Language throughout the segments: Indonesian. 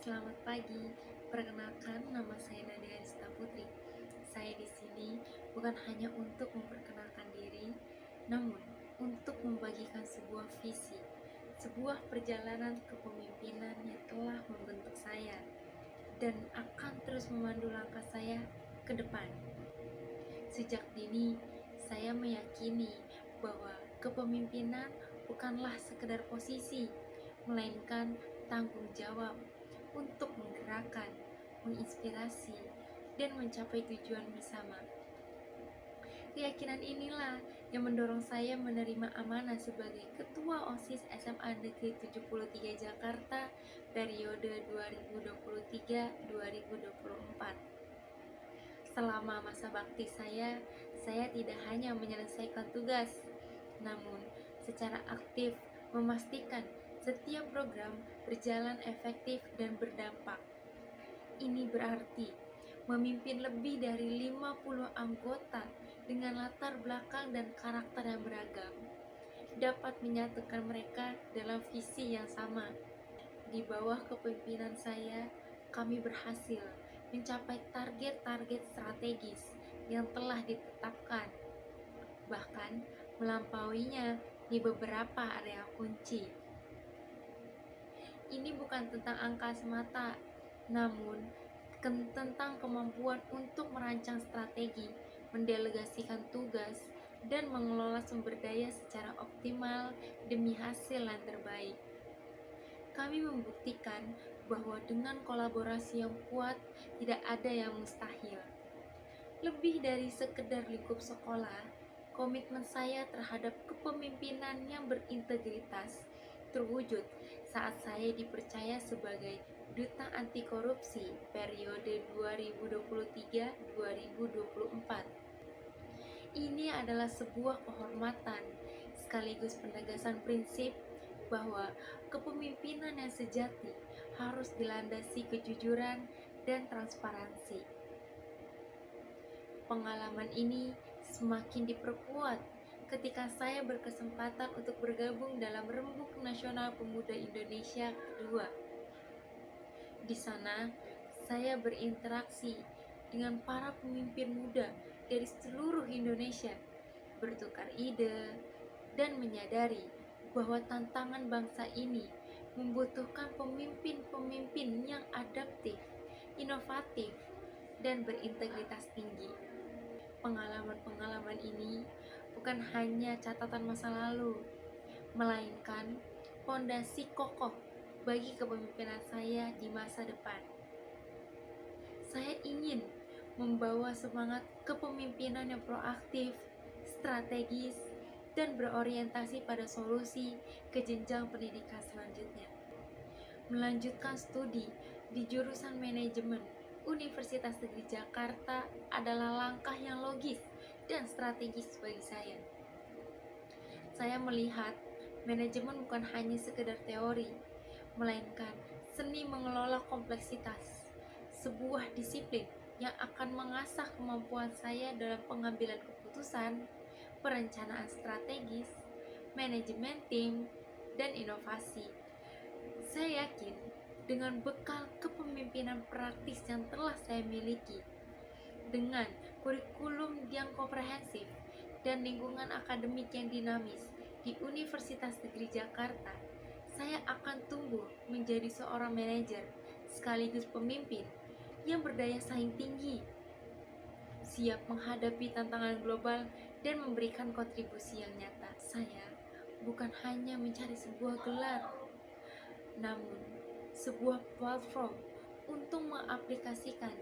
Selamat pagi. Perkenalkan, nama saya Nadia Arista Putri. Saya di sini bukan hanya untuk memperkenalkan diri, namun untuk membagikan sebuah visi, sebuah perjalanan kepemimpinan yang telah membentuk saya dan akan terus memandu langkah saya ke depan. Sejak dini, saya meyakini bahwa kepemimpinan bukanlah sekedar posisi, melainkan tanggung jawab untuk menggerakkan, menginspirasi, dan mencapai tujuan bersama. Keyakinan inilah yang mendorong saya menerima amanah sebagai Ketua OSIS SMA Negeri 73 Jakarta periode 2023-2024. Selama masa bakti saya tidak hanya menyelesaikan tugas, namun secara aktif memastikan setiap program berjalan efektif dan berdampak. Ini berarti memimpin lebih dari 50 anggota dengan latar belakang dan karakter yang beragam, dapat menyatukan mereka dalam visi yang sama. Di bawah kepemimpinan saya, kami berhasil mencapai target-target strategis yang telah ditetapkan, bahkan melampauinya di beberapa area kunci. Ini bukan tentang angka semata, namun tentang kemampuan untuk merancang strategi, mendelegasikan tugas, dan mengelola sumber daya secara optimal demi hasil yang terbaik. Kami membuktikan bahwa dengan kolaborasi yang kuat, tidak ada yang mustahil. Lebih dari sekedar lingkup sekolah, komitmen saya terhadap kepemimpinan yang berintegritas terwujud saat saya dipercaya sebagai Duta Anti Korupsi periode 2023-2024. Ini adalah sebuah kehormatan sekaligus penegasan prinsip bahwa kepemimpinan yang sejati harus dilandasi kejujuran dan transparansi. Pengalaman ini semakin diperkuat ketika saya berkesempatan untuk bergabung dalam Rembuk Nasional Pemuda Indonesia kedua. Di sana, saya berinteraksi dengan para pemimpin muda dari seluruh Indonesia, bertukar ide, dan menyadari bahwa tantangan bangsa ini membutuhkan pemimpin-pemimpin yang adaptif, inovatif, dan berintegritas tinggi. Pengalaman-pengalaman ini bukan hanya catatan masa lalu, melainkan fondasi kokoh bagi kepemimpinan saya di masa depan. Saya ingin membawa semangat kepemimpinan yang proaktif, strategis, dan berorientasi pada solusi ke jenjang pendidikan selanjutnya. Melanjutkan studi di jurusan manajemen Universitas Negeri Jakarta adalah langkah yang logis dan strategis bagi saya. Saya melihat manajemen bukan hanya sekedar teori, melainkan seni mengelola kompleksitas, sebuah disiplin yang akan mengasah kemampuan saya dalam pengambilan keputusan, perencanaan strategis, manajemen tim, dan inovasi. Saya yakin dengan bekal kepemimpinan praktis yang telah saya miliki, dengan kurikulum yang komprehensif dan lingkungan akademik yang dinamis di Universitas Negeri Jakarta, saya akan tumbuh menjadi seorang manajer sekaligus pemimpin yang berdaya saing tinggi, siap menghadapi tantangan global dan memberikan kontribusi yang nyata. Saya bukan hanya mencari sebuah gelar, namun sebuah platform untuk mengaplikasikan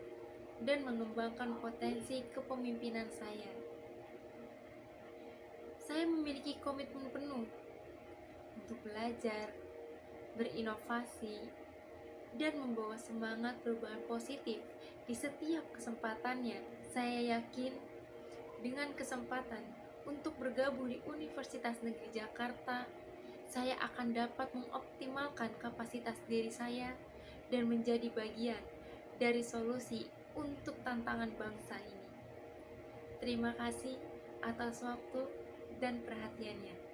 dan mengembangkan potensi kepemimpinan saya. Saya memiliki komitmen penuh untuk belajar, berinovasi, dan membawa semangat perubahan positif di setiap kesempatannya. Saya yakin dengan kesempatan untuk bergabung di Universitas Negeri Jakarta, saya akan dapat mengoptimalkan kapasitas diri saya dan menjadi bagian dari solusi untuk tantangan bangsa ini. Terima kasih atas waktu dan perhatiannya.